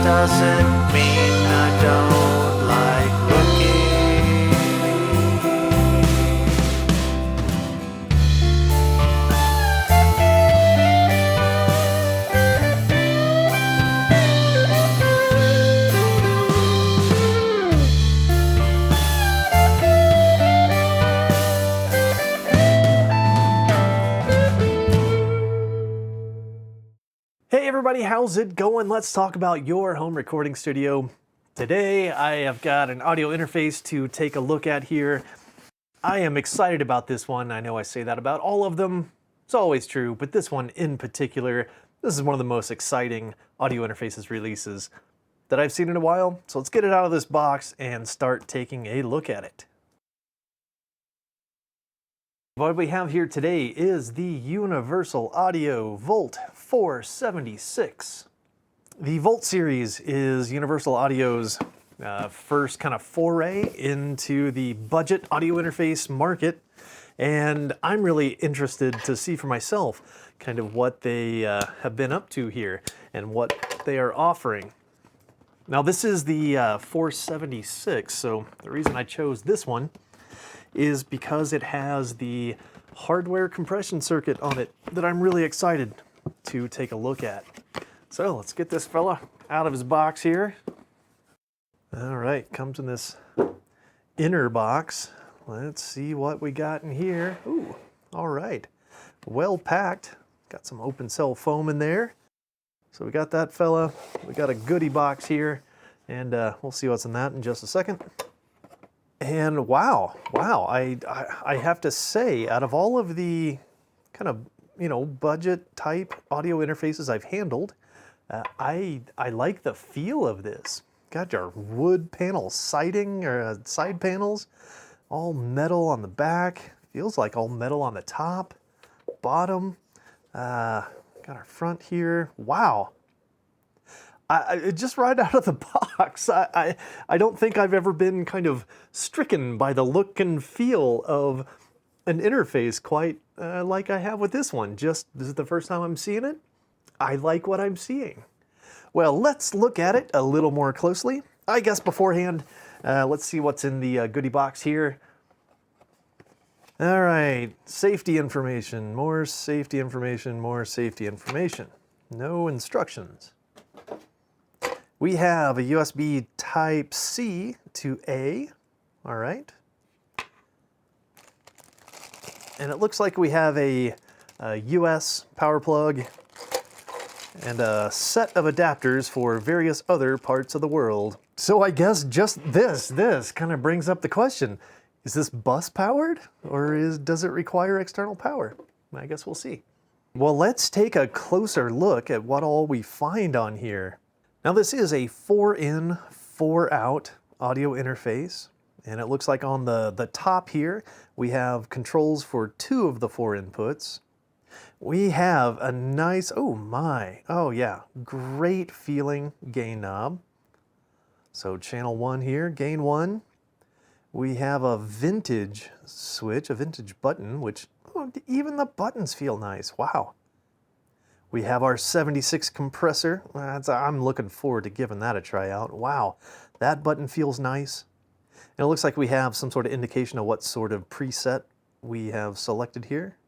doesn't mean I don't like looking. Hey everybody, how's it going? Let's talk about your home recording studio. Today I have got an audio interface to take a look at here. I am excited about this one. I know I say that about all of them. It's always true, but this one in particular, this is one of the most exciting audio interfaces releases that I've seen in a while. So let's get it out of this box and start taking a look at it. What we have here today is the Universal Audio Volt 476. The Volt series is Universal Audio's first kind of foray into the budget audio interface market, and I'm really interested to see for myself kind of what they have been up to here and what they are offering. Now this is the 476, so the reason I chose this one is because it has the hardware compression circuit on it that I'm really excited to take a look at. So let's get this fella out of his box here. All right, comes in this inner box. Let's see what we got in here. Ooh, all right, well packed. Got some open cell foam in there. So we got that fella. We got a goodie box here, and we'll see what's in that in just a second. And wow, I have to say, out of all of the kind of, budget type audio interfaces I've handled, I like the feel of this. Got your wood panel siding or side panels, all metal on the back. Feels like all metal on the top, bottom. Got our front here. Wow. Just right out of the box, I don't think I've ever been kind of stricken by the look and feel of an interface quite like I have with this one. This is the first time I'm seeing it. I like what I'm seeing. Well, let's look at it a little more closely. I guess beforehand, let's see what's in the goodie box here. All right, safety information, more safety information, more safety information. No instructions. We have a USB Type-C to A, all right. And it looks like we have a US power plug and a set of adapters for various other parts of the world. So I guess just this kind of brings up the question, is this bus powered or does it require external power? I guess we'll see. Well, let's take a closer look at what all we find on here. Now this is a 4-in, 4-out audio interface, and it looks like on the top here we have controls for 2 of the 4 inputs. We have a nice, oh yeah, great feeling gain knob. So channel 1 here, gain 1. We have a vintage switch, a vintage button, which, even the buttons feel nice, wow. We have our 76 compressor. I'm looking forward to giving that a try out. Wow, that button feels nice. And it looks like we have some sort of indication of what sort of preset we have selected here.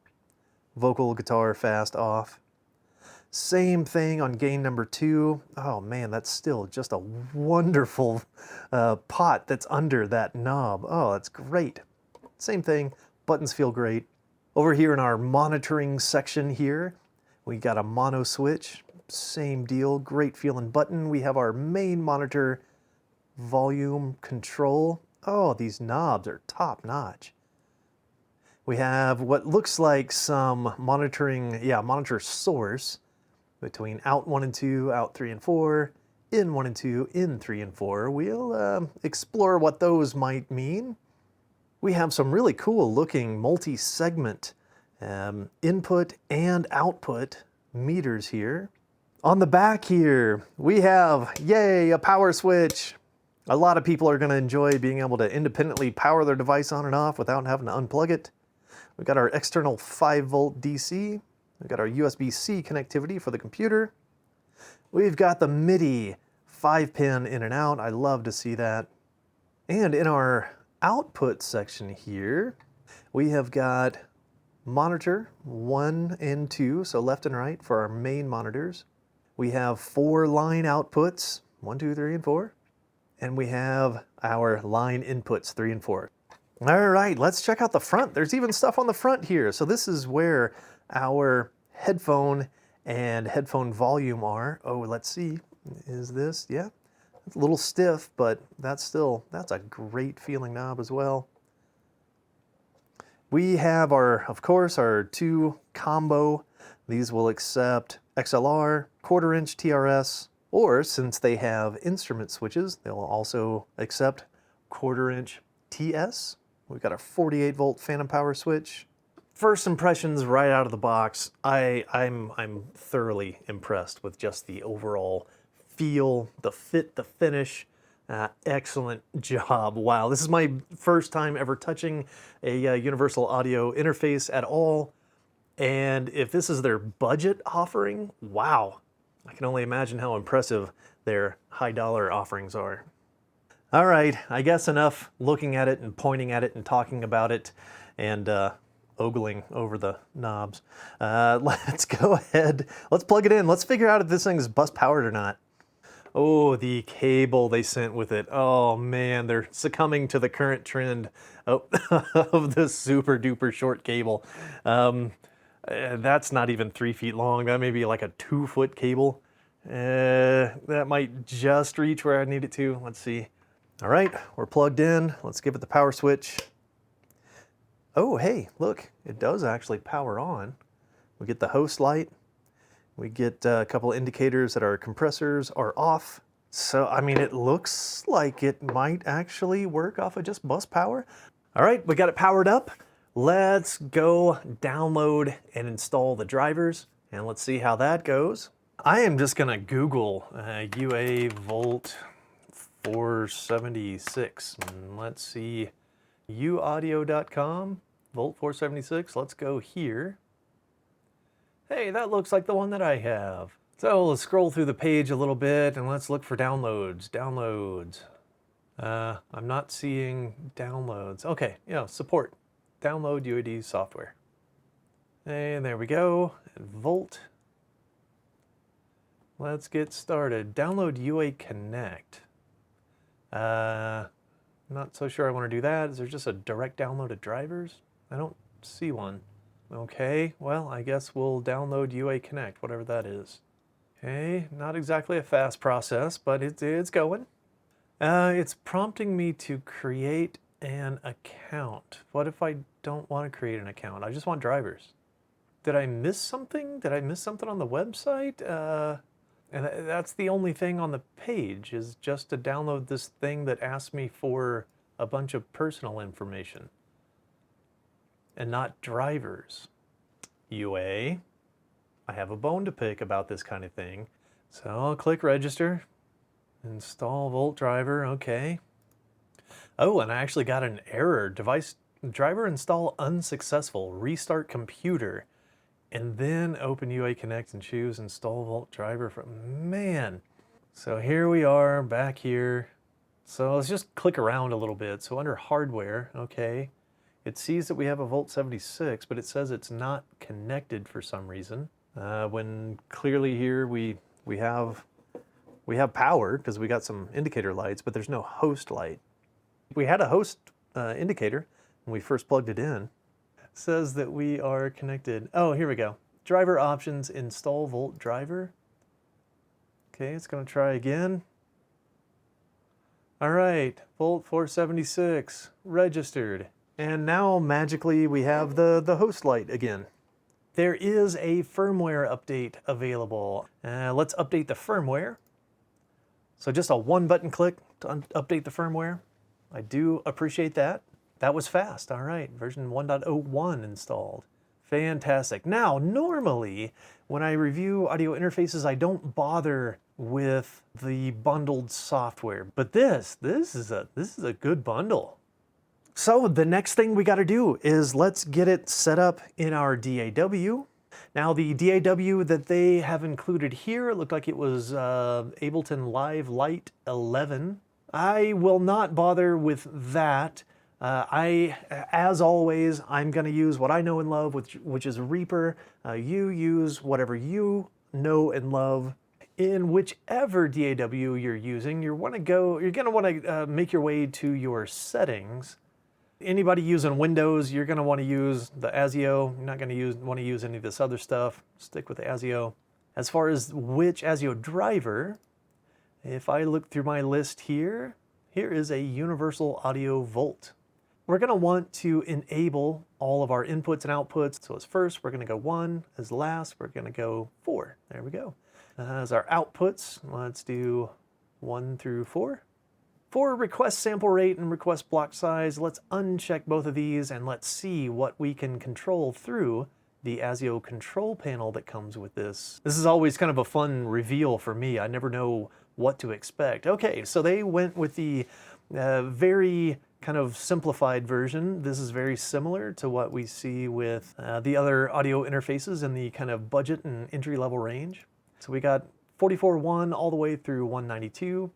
Vocal, guitar, fast, off. Same thing on gain number 2. Oh man, that's still just a wonderful pot that's under that knob. Oh, that's great. Same thing, buttons feel great. Over here in our monitoring section here, we got a mono switch, same deal, great feeling button. We have our main monitor volume control. Oh, these knobs are top notch. We have what looks like some monitor source between out 1 and 2, out 3 and 4, in 1 and 2, in 3 and 4. We'll explore what those might mean. We have some really cool looking multi-segment input and output meters here. On the back here, we have, yay, a power switch. A lot of people are going to enjoy being able to independently power their device on and off without having to unplug it. We've got our external 5-volt DC. We've got our USB-C connectivity for the computer. We've got the MIDI 5-pin in and out. I love to see that. And in our output section here, we have got monitor 1 and 2, so left and right for our main monitors. We have 4 line outputs, 1, 2, 3, and 4. And we have our line inputs, 3 and 4. All right, let's check out the front. There's even stuff on the front here. So this is where our headphone and headphone volume are. Oh, let's see. Is this? Yeah. It's a little stiff, but that's a great feeling knob as well. We have of course, our 2 combo. These will accept XLR, 1/4-inch TRS, or since they have instrument switches, they'll also accept 1/4-inch TS. We've got a 48-volt phantom power switch. First impressions right out of the box, I'm thoroughly impressed with just the overall feel, the fit, the finish. Excellent job. Wow, this is my first time ever touching a universal audio interface at all. And if this is their budget offering, wow. I can only imagine how impressive their high dollar offerings are. All right, I guess enough looking at it and pointing at it and talking about it and ogling over the knobs. Let's go ahead, let's plug it in. Let's figure out if this thing is bus powered or not. Oh, the cable they sent with it. Oh man, they're succumbing to the current trend of the super duper short cable. That's not even 3 feet long. That may be like a 2-foot cable. That might just reach where I need it to. Let's see. All right, we're plugged in. Let's give it the power switch. Oh, hey, look, it does actually power on. We get the host light. We get a couple indicators that our compressors are off. So, I mean, it looks like it might actually work off of just bus power. All right, we got it powered up. Let's go download and install the drivers, and let's see how that goes. I am just gonna Google UA Volt 476. Let's see, uaudio.com, Volt 476. Let's go here. Hey, that looks like the one that I have. So let's scroll through the page a little bit and let's look for downloads. Downloads. I'm not seeing downloads. Okay, yeah, support. Download UAD software. And there we go. And Volt. Let's get started. Download UA Connect. Not so sure I want to do that. Is there just a direct download of drivers? I don't see one. Okay, well, I guess we'll download UA Connect, whatever that is. Okay, not exactly a fast process, but it's going. It's prompting me to create an account. What if I don't want to create an account? I just want drivers. Did I miss something? Did I miss something on the website? And that's the only thing on the page, is just to download this thing that asks me for a bunch of personal information and not drivers. UA, I have a bone to pick about this kind of thing. So I'll click register, install Volt driver, okay. Oh, and I actually got an error. Device driver install unsuccessful, restart computer. And then open UA Connect and choose install Volt driver from, man. So here we are back here. So let's just click around a little bit. So under hardware, okay, it sees that we have a Volt 76, but it says it's not connected for some reason. When clearly here we have power because we got some indicator lights, but there's no host light. We had a host indicator when we first plugged it in. Says that we are connected. Oh, here we go. Driver options, install Volt driver. Okay, it's going to try again. All right, Volt 476 registered. And now magically we have the host light again. There is a firmware update available. Let's update the firmware. So just a 1-button click to update the firmware. I do appreciate that. That was fast. All right, version 1.01 installed. Fantastic. Now, normally when I review audio interfaces, I don't bother with the bundled software, but this is a good bundle. So the next thing we got to do is let's get it set up in our DAW. Now the DAW that they have included here, it looked like it was Ableton Live Lite 11. I will not bother with that. As always, I'm going to use what I know and love, which is Reaper. You use whatever you know and love. In whichever DAW you're using, you're going to want to make your way to your settings. Anybody using Windows, you're going to want to use the ASIO. You're not going to want to use any of this other stuff. Stick with the ASIO. As far as which ASIO driver, if I look through my list here, here is a Universal Audio Volt. We're going to want to enable all of our inputs and outputs. So as first, we're going to go 1. As last, we're going to go 4. There we go. As our outputs, let's do 1 through 4. For request sample rate and request block size, let's uncheck both of these and let's see what we can control through the ASIO control panel that comes with this. This is always kind of a fun reveal for me. I never know what to expect. Okay, so they went with the very kind of simplified version. This is very similar to what we see with the other audio interfaces in the kind of budget and entry-level range. So we got 44.1 all the way through 192.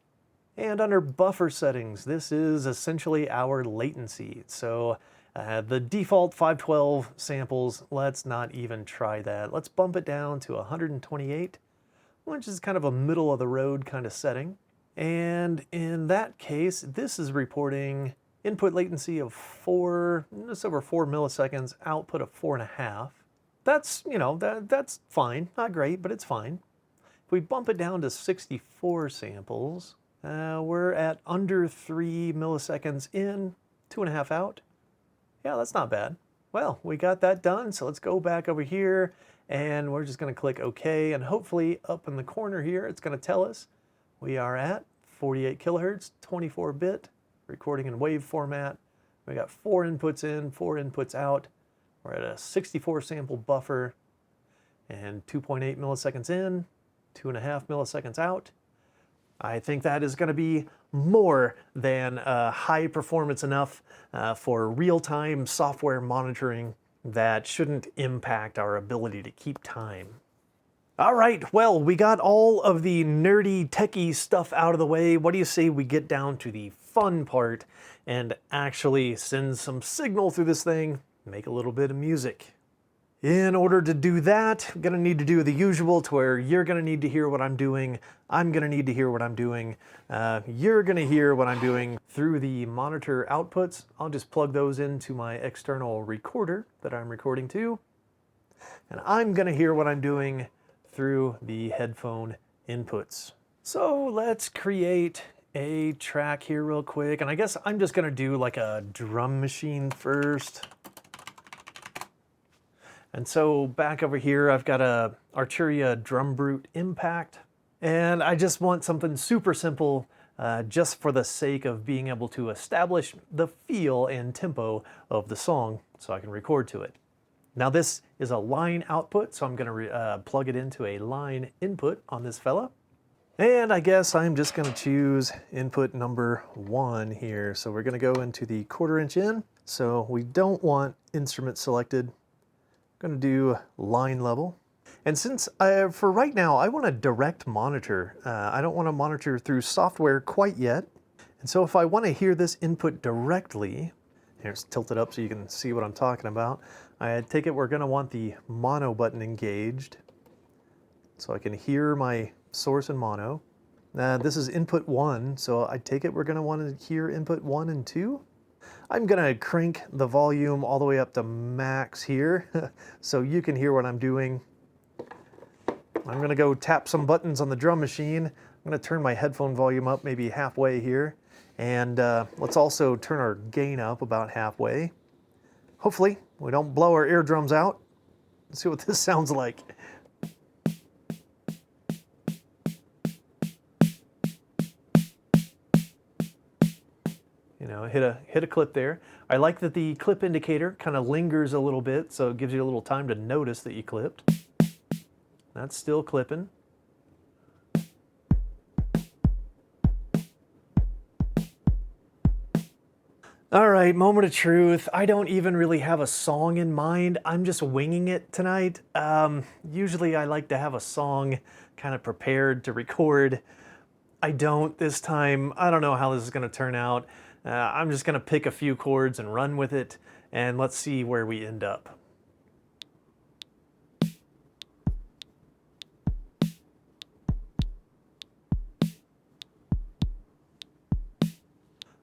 And under buffer settings, this is essentially our latency. So the default 512 samples, let's not even try that. Let's bump it down to 128, which is kind of a middle of the road kind of setting. And in that case, this is reporting input latency of just over 4 milliseconds, output of 4.5. That's, that's fine. Not great, but it's fine. If we bump it down to 64 samples, we're at under 3 milliseconds in, 2.5 out. Yeah, that's not bad. Well, we got that done, so let's go back over here, and we're just going to click OK, and hopefully up in the corner here, it's going to tell us we are at 48 kilohertz, 24-bit, recording in WAV format. We got 4 inputs in, 4 inputs out. We're at a 64 sample buffer, and 2.8 milliseconds in, 2.5 milliseconds out. I think that is going to be more than high performance enough for real-time software monitoring that shouldn't impact our ability to keep time. All right, well, we got all of the nerdy, techie stuff out of the way. What do you say we get down to the fun part and actually send some signal through this thing, make a little bit of music? In order to do that, I'm gonna need to do the usual to where you're gonna need to hear what I'm doing, I'm gonna need to hear what I'm doing, you're gonna hear what I'm doing through the monitor outputs. I'll just plug those into my external recorder that I'm recording to, and I'm gonna hear what I'm doing through the headphone inputs. So let's create a track here real quick, and I guess I'm just gonna do like a drum machine first. And so back over here, I've got a Arturia Drum Brute Impact, and I just want something super simple just for the sake of being able to establish the feel and tempo of the song so I can record to it. Now this is a line output, so I'm gonna plug it into a line input on this fella. And I guess I'm just gonna choose input number 1 here. So we're gonna go into the 1/4 inch in. So we don't want instrument selected. I'm going to do line level. And since for right now, I want to direct monitor. I don't want to monitor through software quite yet. And so if I want to hear this input directly, here's tilted up so you can see what I'm talking about. I take it we're going to want the mono button engaged so I can hear my source in mono. This is input 1, so I take it we're going to want to hear input 1 and 2. I'm going to crank the volume all the way up to max here so you can hear what I'm doing. I'm going to go tap some buttons on the drum machine. I'm going to turn my headphone volume up maybe halfway here. And let's also turn our gain up about halfway. Hopefully we don't blow our eardrums out. Let's see what this sounds like. Hit a clip there. I like that the clip indicator kind of lingers a little bit, so it gives you a little time to notice that you clipped. That's still clipping. All right, moment of truth. I don't even really have a song in mind. I'm just winging it tonight. Usually I like to have a song kind of prepared to record. I don't this time. I don't know how this is going to turn out. I'm just going to pick a few chords and run with it, and let's see where we end up.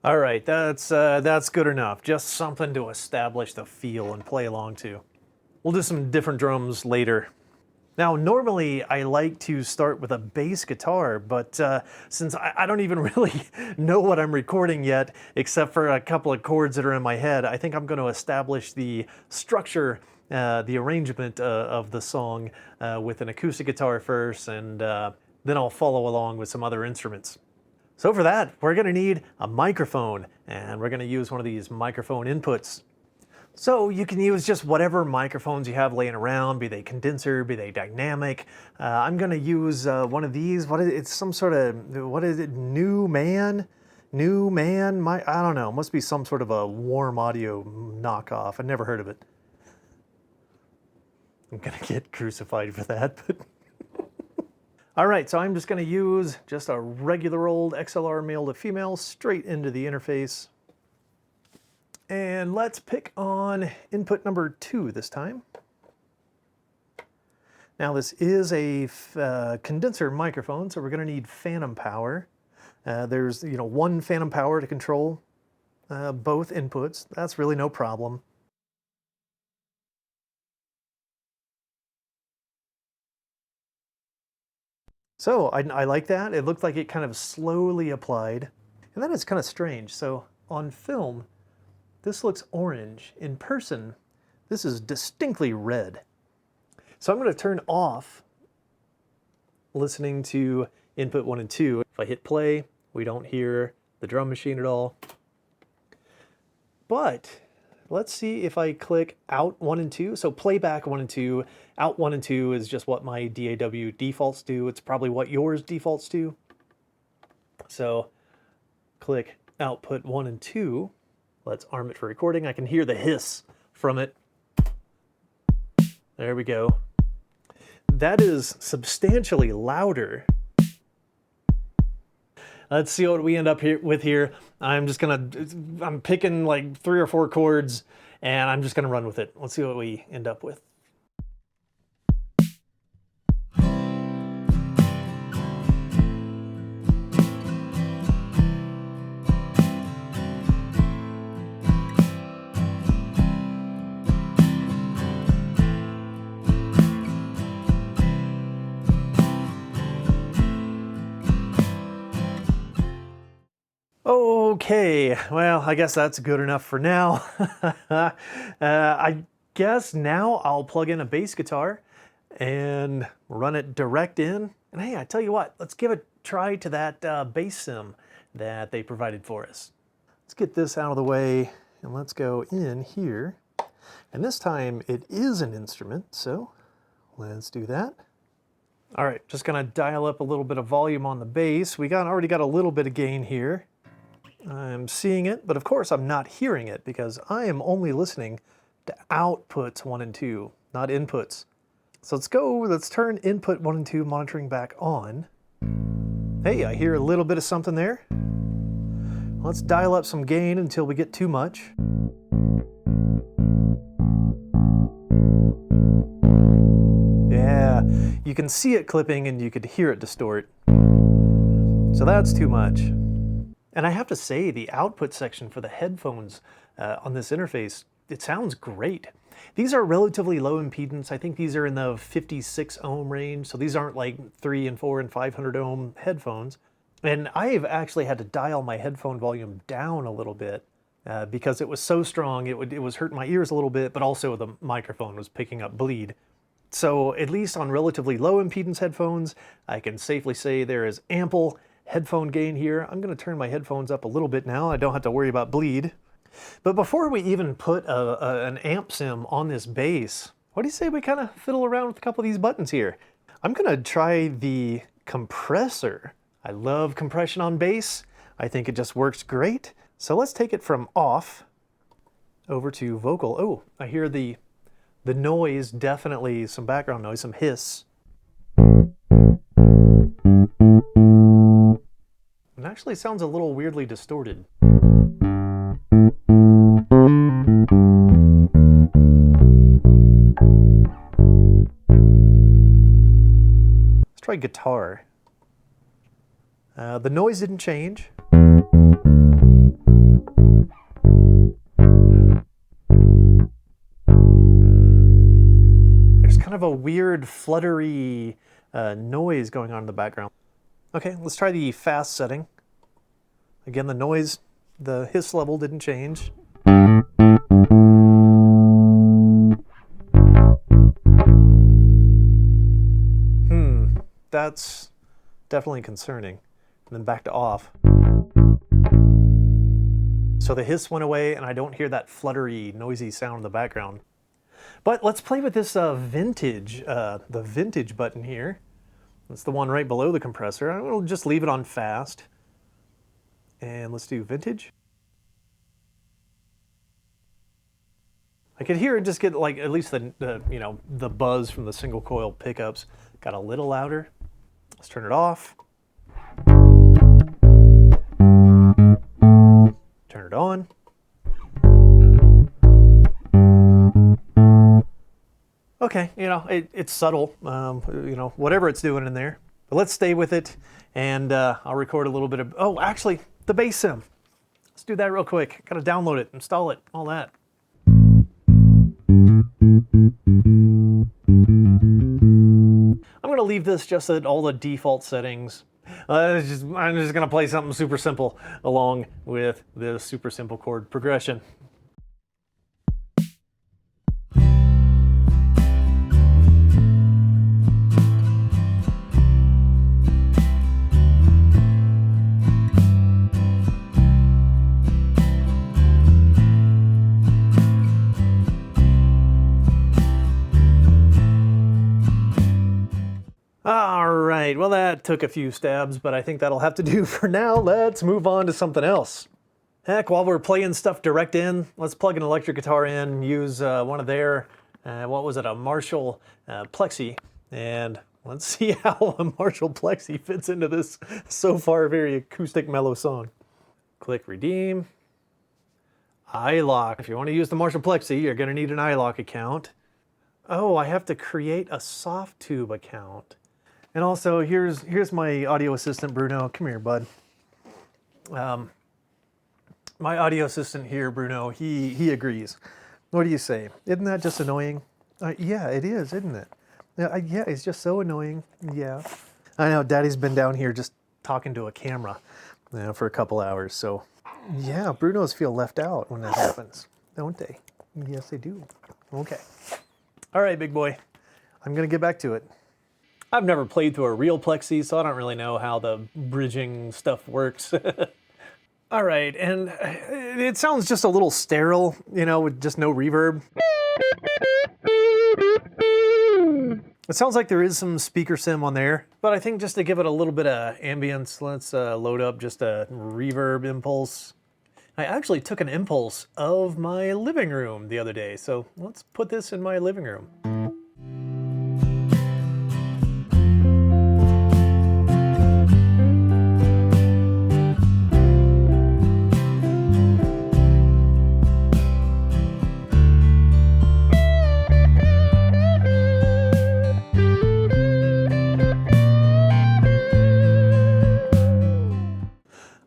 All right, that's good enough. Just something to establish the feel and play along to. We'll do some different drums later. Now, normally I like to start with a bass guitar, but since I don't even really know what I'm recording yet, except for a couple of chords that are in my head, I think I'm going to establish the structure, the arrangement of the song with an acoustic guitar first, and then I'll follow along with some other instruments. So for that, we're going to need a microphone, and we're going to use one of these microphone inputs. So you can use just whatever microphones you have laying around, be they condenser, be they dynamic. I'm going to use one of these. It's some sort of, what is it, New Man? I don't know. It must be some sort of a Warm Audio knockoff. I've never heard of it. I'm going to get crucified for that, but... All right, so I'm just going to use just a regular old XLR male to female straight into the interface. And let's pick on input number 2 this time. Now this is a condenser microphone, so we're going to need phantom power. There's one phantom power to control both inputs. That's really no problem. So I like that. It looked like it kind of slowly applied. And then it's kind of strange. So on film, this looks orange. In person, this is distinctly red. So I'm going to turn off listening to input 1 and 2. If I hit play, we don't hear the drum machine at all. But let's see if I click out 1 and 2. So playback 1 and 2, out 1 and 2 is just what my DAW defaults do. It's probably what yours defaults to. So click output 1 and 2. Let's arm it for recording. I can hear the hiss from it. There we go. That is substantially louder. Let's see what we end up with here. I'm picking like 3 or 4 chords, and I'm just gonna run with it. Let's see what we end up with. Okay, well, I guess that's good enough for now. I guess now I'll plug in a bass guitar and run it direct in. And hey, I tell you what, let's give a try to that bass sim that they provided for us. Let's get this out of the way and let's go in here. And this time it is an instrument, so let's do that. All right, just gonna dial up a little bit of volume on the bass. We already got a little bit of gain here. I'm seeing it, but of course I'm not hearing it because I am only listening to outputs 1 and 2, not inputs. So let's turn input 1 and 2 monitoring back on. Hey, I hear a little bit of something there. Let's dial up some gain until we get too much. Yeah, you can see it clipping and you could hear it distort. So that's too much. And I have to say, the output section for the headphones on this interface, it sounds great. These are relatively low impedance. I think these are in the 56 ohm range, so these aren't like 3 and 4 and 500 ohm headphones. And I've actually had to dial my headphone volume down a little bit because it was so strong, it was hurting my ears a little bit, but also the microphone was picking up bleed. So at least on relatively low impedance headphones, I can safely say there is ample headphone gain here. I'm going to turn my headphones up a little bit now. I don't have to worry about bleed. But before we even put an amp sim on this bass, what do you say we kind of fiddle around with a couple of these buttons here? I'm going to try the compressor. I love compression on bass. I think it just works great. So let's take it from off over to vocal. Oh, I hear the noise, definitely some background noise, some hiss. It actually sounds a little weirdly distorted. Let's try guitar. The noise didn't change. There's kind of a weird fluttery noise going on in the background. Okay, let's try the fast setting. Again, the noise, the hiss level didn't change. That's definitely concerning. And then back to off. So the hiss went away and I don't hear that fluttery, noisy sound in the background. But let's play with this vintage, the vintage button here. That's the one right below the compressor. I will just leave it on fast. And let's do vintage. I could hear it just get like, at least the buzz from the single coil pickups got a little louder. Let's turn it off. Turn it on. Okay, it's subtle, whatever it's doing in there. But let's stay with it, and I'll record a little bit of, oh, actually, the bass sim. Let's do that real quick. Gotta download it, install it, all that. I'm gonna leave this just at all the default settings. I'm just gonna play something super simple along with the super simple chord progression. All right, well that took a few stabs, but I think that'll have to do for now. Let's move on to something else. Heck, while we're playing stuff direct in, let's plug an electric guitar in, use one of their, what was it, a Marshall Plexi, and let's see how a Marshall Plexi fits into this so far very acoustic mellow song. Click redeem. iLock. If you want to use the Marshall Plexi, you're going to need an iLock account. Oh, I have to create a Softube account. And also, here's my audio assistant, Bruno. Come here, bud. My audio assistant here, Bruno, he agrees. What do you say? Isn't that just annoying? Yeah, it is, isn't it? Yeah, it's just so annoying. Yeah. I know, Daddy's been down here just talking to a camera for a couple hours. So, yeah, Brunos feel left out when that happens, don't they? Yes, they do. Okay. All right, big boy. I'm going to get back to it. I've never played through a real Plexi, so I don't really know how the bridging stuff works. All right, and it sounds just a little sterile, with just no reverb. It sounds like there is some speaker sim on there, but I think just to give it a little bit of ambience, let's load up just a reverb impulse. I actually took an impulse of my living room the other day, so let's put this in my living room.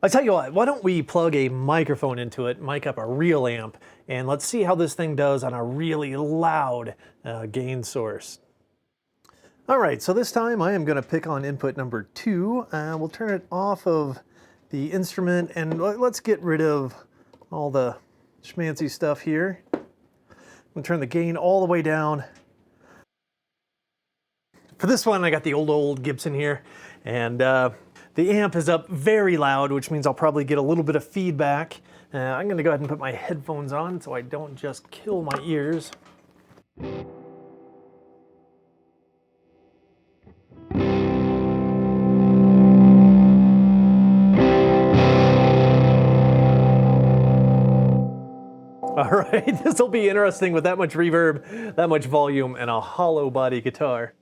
I tell you what, why don't we plug a microphone into it, mic up a real amp, and let's see how this thing does on a really loud gain source. All right, so this time I am going to pick on input number 2. We'll turn it off of the instrument, and let's get rid of all the schmancy stuff here. I'm going to turn the gain all the way down. For this one, I got the old Gibson here, and the amp is up very loud, which means I'll probably get a little bit of feedback. I'm going to go ahead and put my headphones on so I don't just kill my ears. All right, this will be interesting with that much reverb, that much volume, and a hollow body guitar.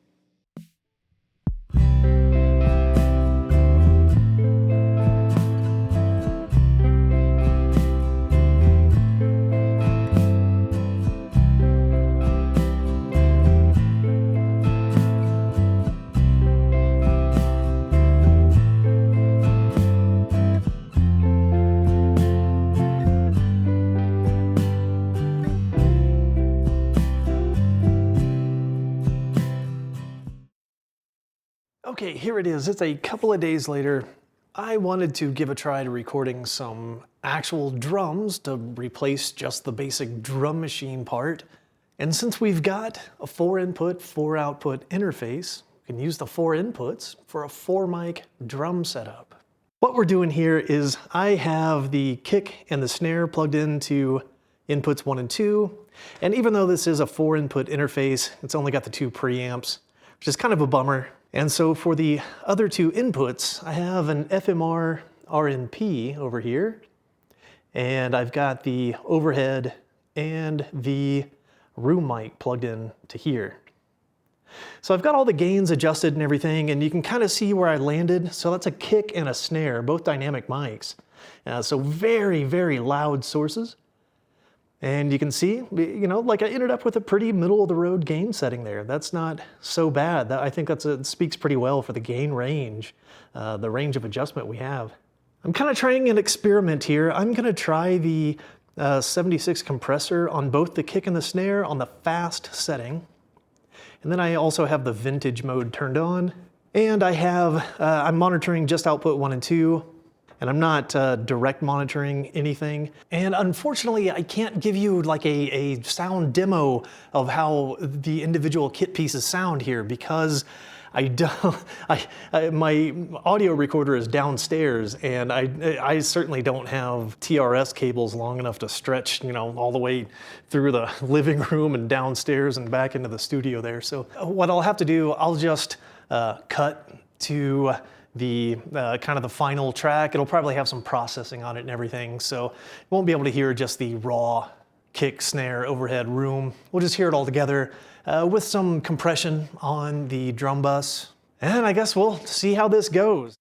Okay, here it is. It's a couple of days later. I wanted to give a try to recording some actual drums to replace just the basic drum machine part. And since we've got a 4-input, 4-output interface, we can use the 4 inputs for a 4-mic drum setup. What we're doing here is I have the kick and the snare plugged into inputs 1 and 2. And even though this is a 4-input interface, it's only got the 2 preamps, which is kind of a bummer. And so for the other 2 inputs, I have an FMR RNP over here, and I've got the overhead and the room mic plugged in to here. So I've got all the gains adjusted and everything, and you can kind of see where I landed. So that's a kick and a snare, both dynamic mics. So very, very loud sources. And you can see, you know, like I ended up with a pretty middle-of-the-road gain setting there. That's not so bad. I think it speaks pretty well for the gain range, the range of adjustment we have. I'm kind of trying an experiment here. I'm going to try the 76 compressor on both the kick and the snare on the fast setting. And then I also have the vintage mode turned on. And I'm monitoring just output 1 and 2. And I'm not direct monitoring anything. And unfortunately, I can't give you like a sound demo of how the individual kit pieces sound here because my audio recorder is downstairs, and I certainly don't have TRS cables long enough to stretch, you know, all the way through the living room and downstairs and back into the studio there. So what I'll have to do, I'll just cut to the kind of the final track. It'll probably have some processing on it and everything, so you won't be able to hear just the raw kick, snare, overhead, room. We'll just hear it all together with some compression on the drum bus. And I guess we'll see how this goes.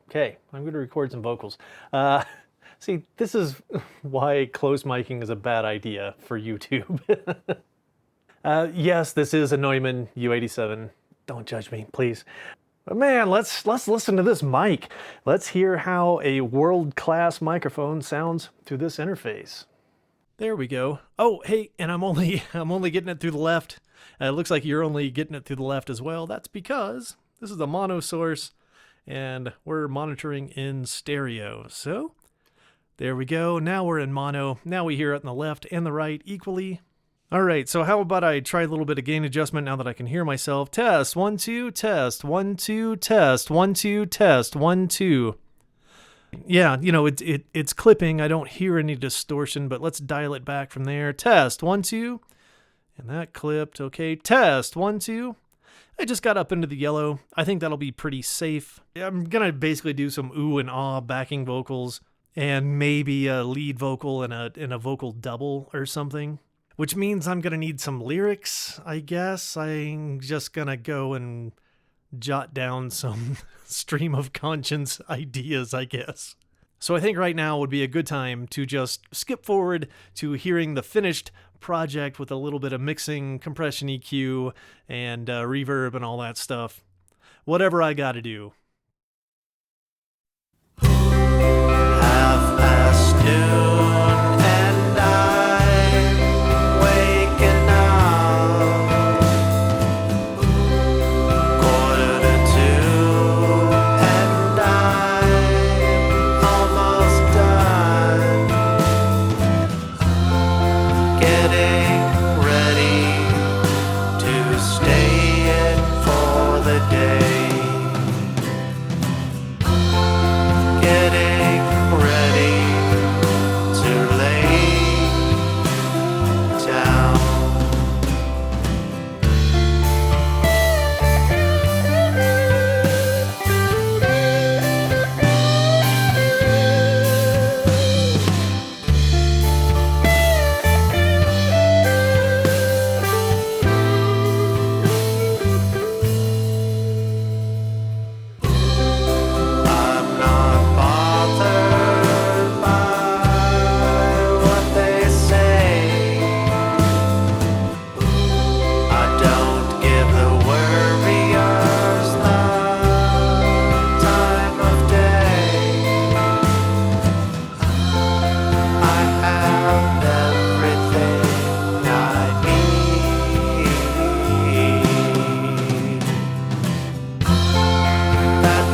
Okay, I'm going to record some vocals. See, this is why close miking is a bad idea for YouTube. Yes, this is a Neumann U87. Don't judge me, please. But man, let's listen to this mic. Let's hear how a world-class microphone sounds through this interface. There we go. Oh, hey, and I'm only getting it through the left. It looks like you're only getting it through the left as well. That's because this is a mono source, and we're monitoring in stereo. So there we go. Now we're in mono. Now we hear it on the left and the right equally. All right, so how about I try a little bit of gain adjustment now that I can hear myself. Test, 1, 2, test, 1, 2, test, 1, 2, test, 1, 2. Yeah, you know, it's clipping. I don't hear any distortion, but let's dial it back from there. Test, 1, 2. And that clipped. Okay, test, 1, 2. I just got up into the yellow. I think that'll be pretty safe. I'm gonna basically do some ooh and ah backing vocals and maybe a lead vocal and a vocal double or something, which means I'm gonna need some lyrics, I guess. I'm just gonna go and jot down some stream of conscience ideas, I guess. So I think right now would be a good time to just skip forward to hearing the finished project with a little bit of mixing, compression, EQ, and reverb and all that stuff. Whatever I gotta do. Half-past noon and I'm waking up. 1:45 and I'm almost done.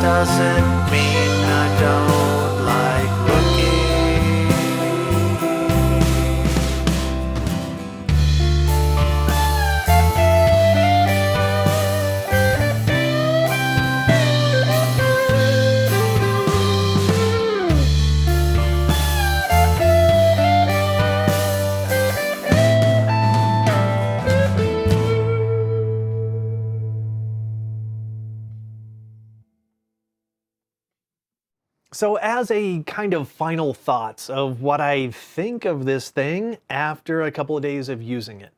doesn't mean I don't like looking. So as a kind of final thoughts of what I think of this thing after a couple of days of using it,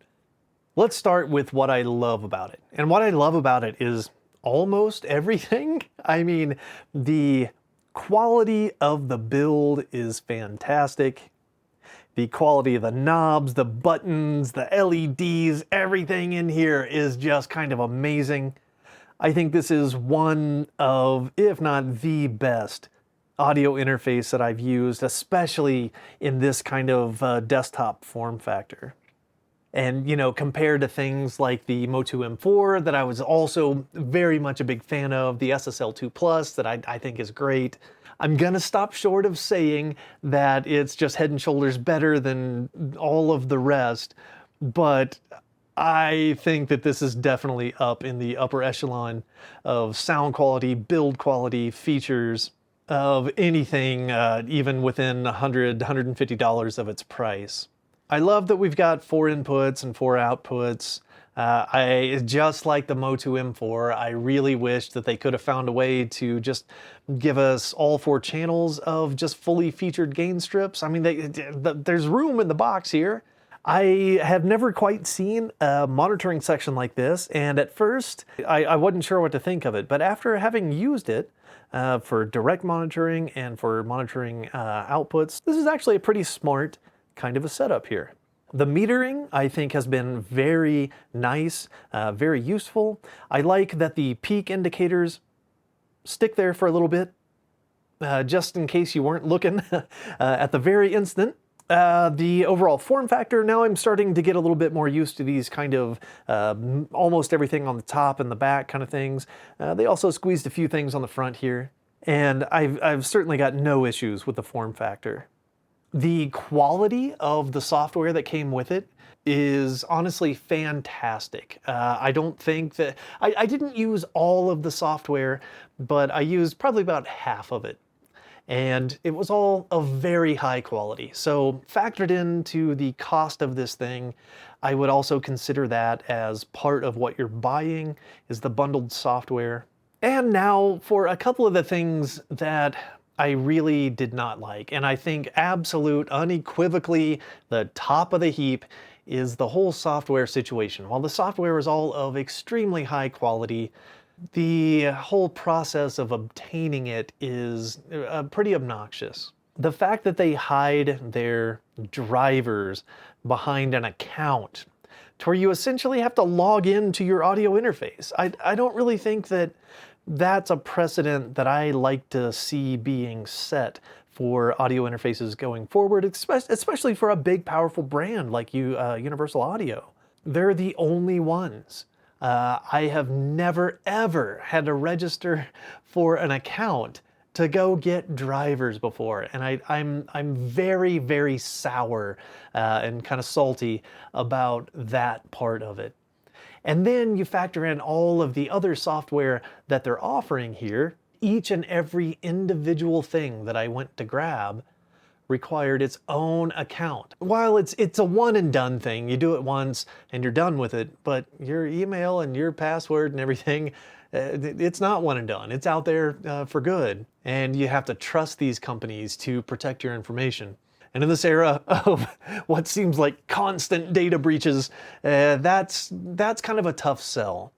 let's start with what I love about it. And what I love about it is almost everything. I mean, the quality of the build is fantastic. The quality of the knobs, the buttons, the LEDs, everything in here is just kind of amazing. I think this is one of, if not the best, audio interface that I've used, especially in this kind of desktop form factor. And, you know, compared to things like the Motu M4 that I was also very much a big fan of, the SSL2 Plus that I think is great, I'm gonna stop short of saying that it's just head and shoulders better than all of the rest, but I think that this is definitely up in the upper echelon of sound quality, build quality, features, of anything even within $100, $150 of its price. I love that we've got 4 inputs and 4 outputs. I just like the Motu M4. I really wish that they could have found a way to just give us all 4 channels of just fully featured gain strips. I mean, there's room in the box here. I have never quite seen a monitoring section like this, and at first I wasn't sure what to think of it, but after having used it for direct monitoring and for monitoring outputs, this is actually a pretty smart kind of a setup here. The metering, I think, has been very nice, very useful. I like that the peak indicators stick there for a little bit, just in case you weren't looking at the very instant. The overall form factor, now I'm starting to get a little bit more used to these kind of almost everything on the top and the back kind of things. They also squeezed a few things on the front here, and I've certainly got no issues with the form factor. The quality of the software that came with it is honestly fantastic. I don't think that, I didn't use all of the software, but I used probably about half of it. And it was all of very high quality. So factored into the cost of this thing, I would also consider that as part of what you're buying is the bundled software. And now for a couple of the things that I really did not like, and I think absolute, unequivocally, the top of the heap is the whole software situation. While the software is all of extremely high quality, the whole process of obtaining it is pretty obnoxious. The fact that they hide their drivers behind an account to where you essentially have to log into your audio interface. I don't really think that that's a precedent that I like to see being set for audio interfaces going forward, especially for a big, powerful brand like Universal Audio. They're the only ones. I have never, ever had to register for an account to go get drivers before. And I'm very, very sour and kind of salty about that part of it. And then you factor in all of the other software that they're offering here. Each and every individual thing that I went to grab required its own account. While it's a one and done thing, you do it once and you're done with it, but your email and your password and everything, it's not one and done. It's out there for good. And you have to trust these companies to protect your information. And in this era of what seems like constant data breaches, that's kind of a tough sell.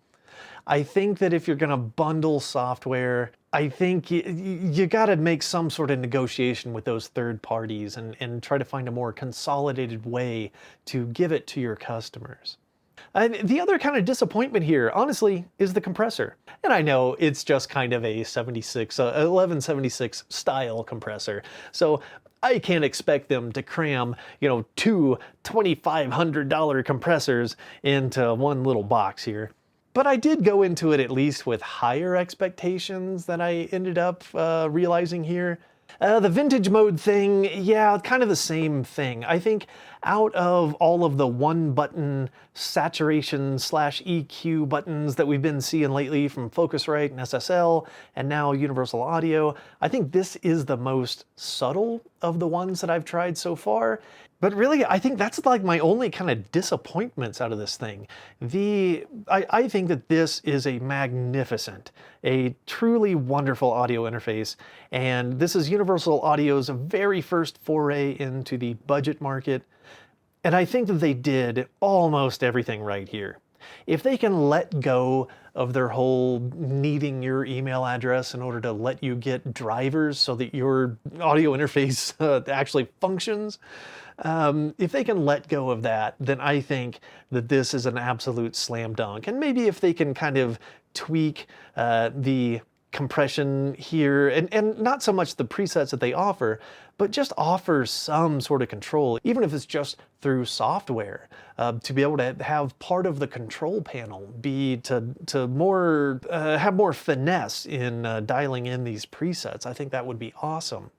I think that if you're gonna bundle software, I think you gotta make some sort of negotiation with those third parties and try to find a more consolidated way to give it to your customers. And the other kind of disappointment here, honestly, is the compressor. And I know it's just kind of a 1176 style compressor. So I can't expect them to cram, you know, 2 $2,500 compressors into one little box here. But I did go into it at least with higher expectations than I ended up realizing here. The vintage mode thing, yeah, kind of the same thing. I think out of all of the one button saturation / EQ buttons that we've been seeing lately from Focusrite and SSL and now Universal Audio, I think this is the most subtle of the ones that I've tried so far. But really, I think that's like my only kind of disappointments out of this thing. I think that this is a magnificent, a truly wonderful audio interface, and this is Universal Audio's very first foray into the budget market, and I think that they did almost everything right here. If they can let go of their whole needing your email address in order to let you get drivers so that your audio interface actually functions, if they can let go of that, then I think that this is an absolute slam dunk. And maybe if they can kind of tweak the compression here, and not so much the presets that they offer, but just offer some sort of control, even if it's just through software, to be able to have part of the control panel be to more have more finesse in dialing in these presets. I think that would be awesome.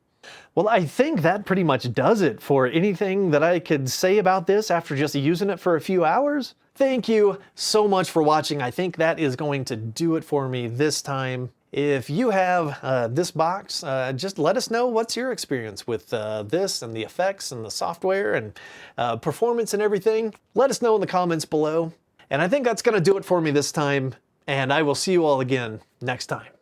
Well, I think that pretty much does it for anything that I could say about this after just using it for a few hours. Thank you so much for watching. I think that is going to do it for me this time. If you have this box, just let us know what's your experience with this and the effects and the software and performance and everything. Let us know in the comments below. And I think that's going to do it for me this time. And I will see you all again next time.